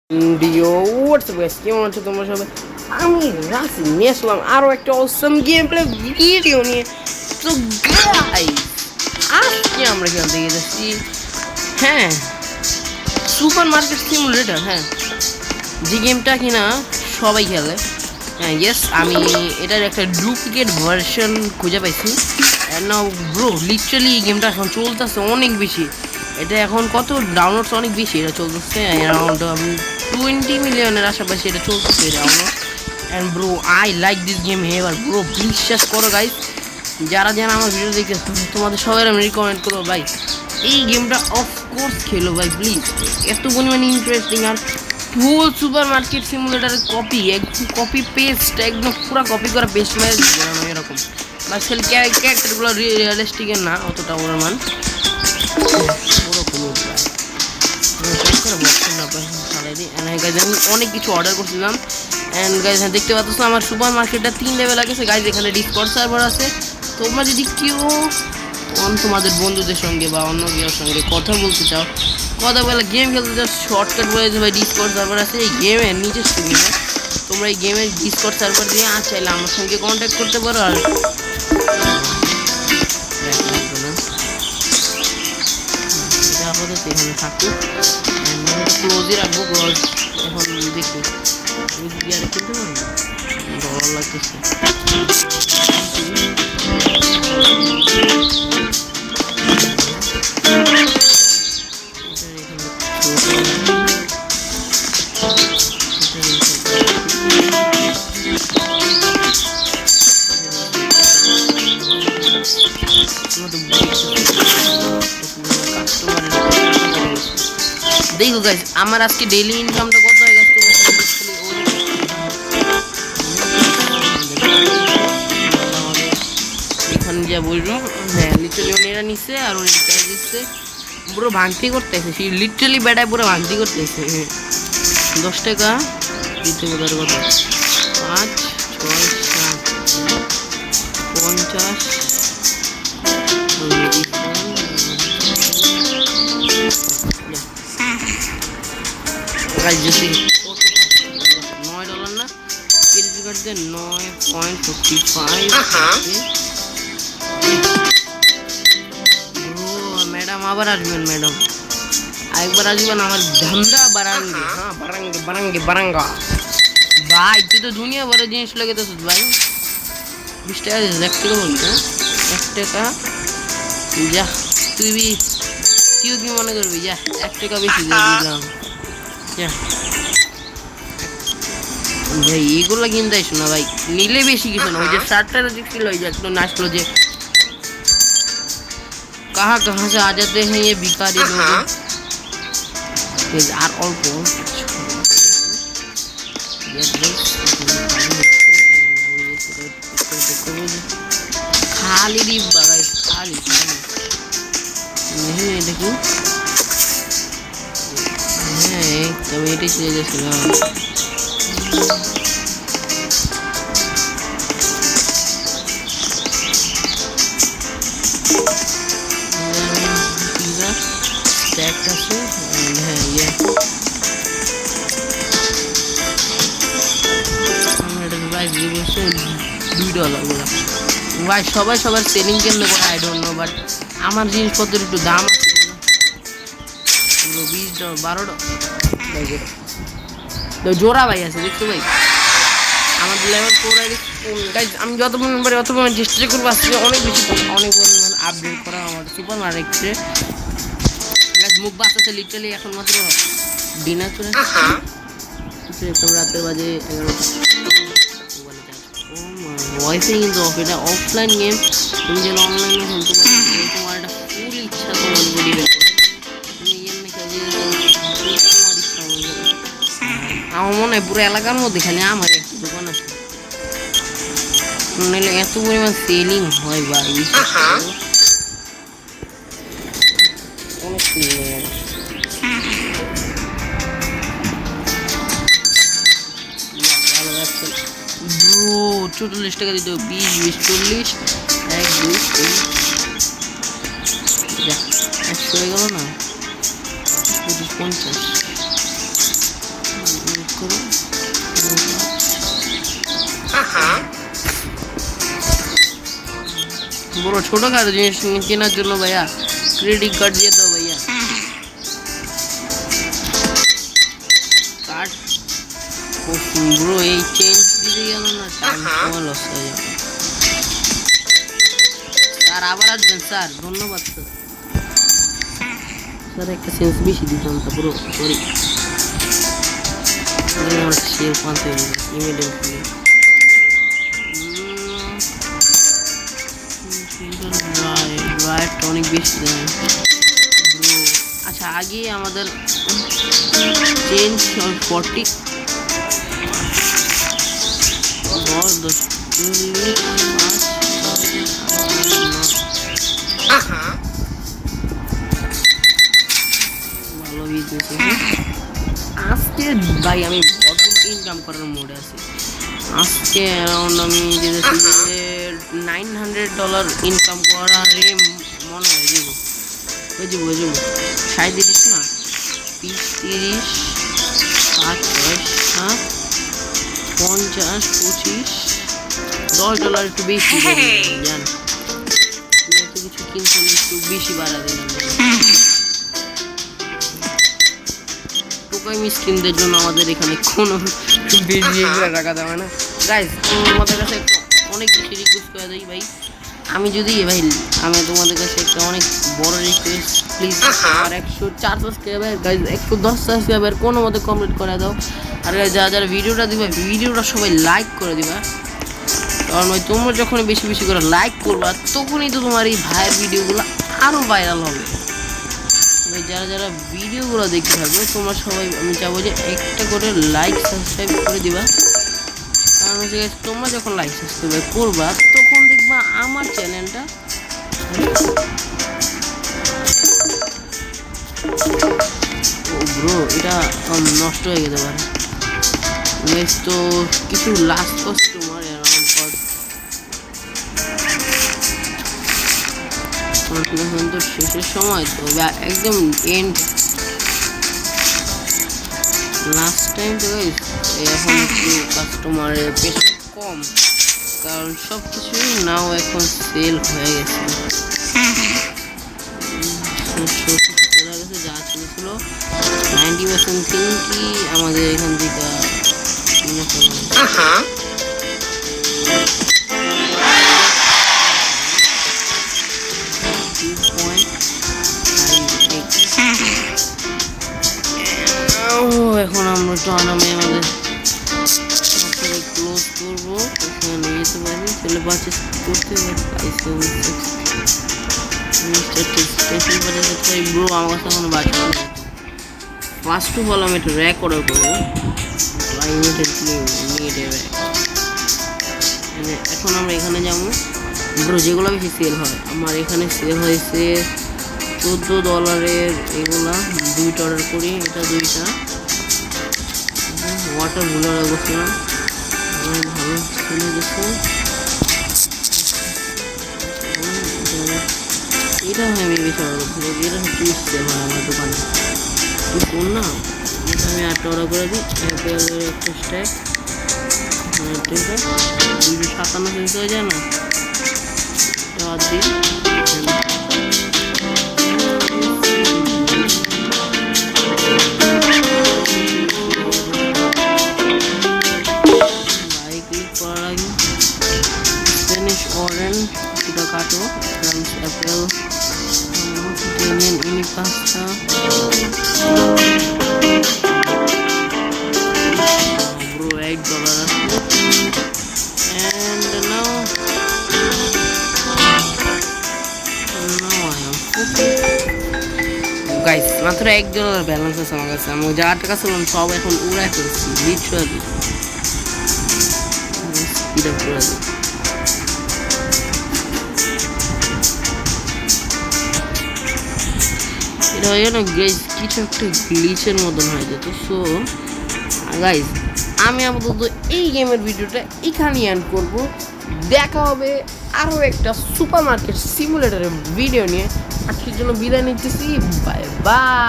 What's up guys, কেমন আছো তোমরা সবাই? আমি রাসি নিয়ে আসলাম আরও একটা অসম গেম প্লে ভিডিও নিয়ে। তো গাইস, আজকে আমরা খেলতে গেছি হ্যাঁ সুপার মার্কেট সিমুলেটর, হ্যাঁ যে গেমটা কিনা সবাই খেলে। হ্যাঁ ইয়েস, আমি এটার একটা ডুপ্লিকেট ভার্সন খুঁজে পাইছি। নাও ব্রো, লিটারালি এই গেমটা এখন চলতেছে অনেক বেশি। এটা এখন কত ডাউনলোডস অনেক বেশি, এটা চলতেছে অ্যারাউন্ড 20 মিলিয়নের আশেপাশে এটা চলতেছে download. And bro I like this game এবার ব্রো, বিশ্বাস করো গাইস, যারা যারা আমার ভিডিও দেখতেছে তোমাদের সবাই আমি রিকমেন্ড করবো ভাই, এই গেমটা অফকোর্স খেলো ভাই প্লিজ। এত পরিমাণে ইন্টারেস্টিং, আর ফুল সুপার মার্কেট সিমুলেটারের কপি, একদম কপি পেস্ট, একদম পুরো কপি করা পেস্ট মেরে এরকম। বাস খালি ক্যারেক্টারগুলো রিয়েলিস্টিকের না অতটা, ওর মান অনেক কিছু অর্ডার করছিলাম। অ্যান্ড গাইজ দেখতে পাচ্ছ আমার সুপার মার্কেটটা 3 লেভেল আছে গাইজ। এখানে ডিসকর্ড সার্ভার আছে। তোমরা যদি কেউ তোমাদের বন্ধুদের সঙ্গে বা অন্য কেউ সঙ্গে কথা বলতে চাও, কথা বলে গেম খেলতে চাও, শর্টকাট বলে যে ভাই ডিসকর্ড সার্ভার আছে এই গেমের নিচে স্ক্রিনে। তোমরা এই গেমের ডিসকর্ড সার্ভার দিয়ে চাইলে আমার সঙ্গে কন্ট্যাক্ট করতে পারো। আর আপাতত এখানে থাকুক, ক্লোজই রাখবো ক্লোজ। এখন দেখি আমি গিয়ারে খেলতে পারি, ডলার লাগতেছে। দেখো গাইস, আমার আজকে ডেইলি ইনকামটা কত হয়ে গেছে এখানে যা বলবো। হ্যাঁ লিটারালি উনি এরা নিচ্ছে আর উনি দিচ্ছে, পুরো ভাঙতি করতেছে, সেই লিটারালি বেটায় পুরো ভাঙতি করতেছে। 10 টাকা দিতে বোধার কথা, 5 6 7 50 $9 না, ক্রেডিট কার্ড দিয়ে 9.55। ম্যাডাম আবার আসবেন, ম্যাডাম আরেকবার আসবেন, আমার ধান্দা বারাঙ্গে। হ্যাঁ বারাঙ্গে বারাঙ্গে বারাঙ্গা ভাই, তুই তো দুনিয়া ভরে জিনিস লাগে তো ভাই। 20 টাকা 1 টাকা বলতো, 1 টাকা যা, তুই কেউ কি মনে করবি, যা 1 টাকা বেশি দিয়ে দিলাম যা ভাই। এগুলো কিনতে আসো না ভাই, নিলে বেশি কিছু না। ওই যে শার্টটা দেখছিল, ওই যে একটু নাচলো যে कहाँ कहाँ से आ जाते हैं ये भिखारी लोग। আর অল্প খালি ডিব্বা ভাই, খালি দেখুন। হ্যাঁ তবে এটাই চলে গেছিলাম। হ্যাঁ ইয়ে $2 ভাই। সবাই সবার সেলিং কেন করে আই ডোন্ট নো, বাট আমার জিনিসপত্রের একটু দাম আছে। পুরো $20 $12 জোড়া ভাই আছে, দেখছো ভাই আমার লেভেল 4 গাইজ। আমি যত পরিমাণ পারি অত পরিমাণ চেষ্টা করবো আজকে অনেক বেশি, অনেক পরিমাণ আপডেট করা আমার সুপার মার্কেটে। মুখ বাঁচাতে লিটারালি এখন মাত্র ডিনার করে একদম রাতের বাজে 11টা। ওয়াইফাই কিন্তু অফ, এটা অফলাইন গেম। তুমি যেন অনলাইনে খেলতে পারো, তোমার একটা ফুল ইচ্ছা তোমার বডি বের করে তুমি এমনি খেলতে তোমার ইচ্ছা অনুযায়ী। আমার মনে হয় পুরো এলাকার মধ্যে খালি আমার একটা দোকান আছে, নাহলে এত পরিমাণ সেলিং হয় ভাই। অনেক সেলিং হয়ে গেছে। ব্রো 44 টাকা দিতে হবে, 20 20 40 1 2 3 যা 100 হয়ে গেল না, 50 বড় ছোটখাটো জিনিস কেনার জন্য ভাইয়া ক্রেডিট কার্ড দিয়ে দাও ভাইয়া। কার্ড ব্রো এই চেঞ্জ দিতে গেল না, টাইম সময় লস হয়ে যাবে। স্যার আবার আসবেন স্যার, ধন্যবাদ স্যার। স্যার একটা চেঞ্জ বেশি দিতাম তা পুরো সরি। আমার শেয়ার পান্তে ইমিডিয়েটলি রাইট অনেক বেশি দেয় ব্রো। আচ্ছা আগে আমাদের চেঞ্জ 40 ভালো বিজনেস। আজকে ভাই আমি ভরপুর ইনকাম করার মোডে আছি। আজকে অ্যারাউন্ড আমি যেতেছি যে $900 ইনকাম করারে মনে হয় যাবো, হয়ে যাবো 37 না 20 30 7 6 7 50 25 $10 একটু বেশি জান, এত কিছু কিনতে একটু বেশি বাড়া দিলাম। টোকাই মিসকিনদের জন্য আমাদের এখানে কোনো বেশি টাকা দেওয়া না। গাইজ তোমাদের কাছে একটা অনেক বেশি রিকোয়েস্ট করে দিই ভাই, আমি যদি ভাই আমি তোমাদের কাছে একটা অনেক বড় রিকোয়েস্ট, প্লিজ আমার 104 সাবস্ক্রাইবার গাইজ 110 সাবস্ক্রাইবার কোনো মতে কমপ্লিট করে দাও। আর যারা যারা ভিডিওটা দিবা ভিডিওটা সবাই লাইক করে দিবা, কারণ ওই তোমরা যখন বেশি বেশি করে লাইক করবা তখনই তো তোমার এই ভাইয়ের ভিডিওগুলো আরও ভাইরাল হবে। যারা যারা ভিডিওগুলো দেখতে থাকবে তোমরা সবাই আমি চাবো যে একটা করে লাইক সাবস্ক্রাইব করে দিবা, কারণ হচ্ছে তোমরা যখন লাইক সাবস্ক্রাইব করবা তখন দেখবা আমার চ্যানেলটা ব্রো এটা নষ্ট হয়ে যেতে পারে। নেক্সট তো কিছু লাস্ট কাস্টমার অ্যারাউন্ড তো শেষের সময় তো একদম এন্ড লাস্ট টাইম তো এখন একটু কাস্টমারের পেশা কম, কারণ সব কিছুই নাও এখন সেল হয়ে গেছে। যা ছিল 90% থিঙ্কই আমাদের এখান থেকে এখন আমরা একটু আনামে আমাদের ক্লোজ করবো, ওখানে যেতে পারি চলে পারচেস করতে পারি। ব্রো আমার কাছে এখন বাচ্চা ফার্স্ট অফ অল আমি একটু র্যাক অর্ডার করবো, এখন আমরা এখানে যাবো ব্রো যেগুলো বেশি সেল হয়। আমার এখানে সেল হয়েছে $14 এগুলা, 2টা অর্ডার করি, এটা 2টা ওয়াটার বুলার অবশ্যই ভালো চলে গেছে। এটা আমি বেশি অর্ডার করছি, এটা হচ্ছে সেল হয় আমার দোকানে কোন না, এটা আমি 8টা অর্ডার করে দিই। অ্যাপেলের একটা স্ট্যাক 257 সেন্স হয়ে যায় না, এটা দিই। কাটো অ্যাপেল পাঁচটা bro $8 and now I am guys মাত্র $1 ব্যালেন্স আছে আমার কাছে। আমি যা টাকা ছিল সব এখন উড়াই ফেলছি লিটারালি স্পিড আপ করে দিই। এটা হয় না গাইজ কিছু একটা গ্লিচের মতন হয়ে যেত। সো গাইজ আমি আপাতত এই গেমের ভিডিওটা এখানেই এন্ড করবো। দেখা হবে আরও একটা সুপার মার্কেট সিমুলেটরের ভিডিও নিয়ে। আজকের জন্য বিদায় নিতেছি, বাই বাই।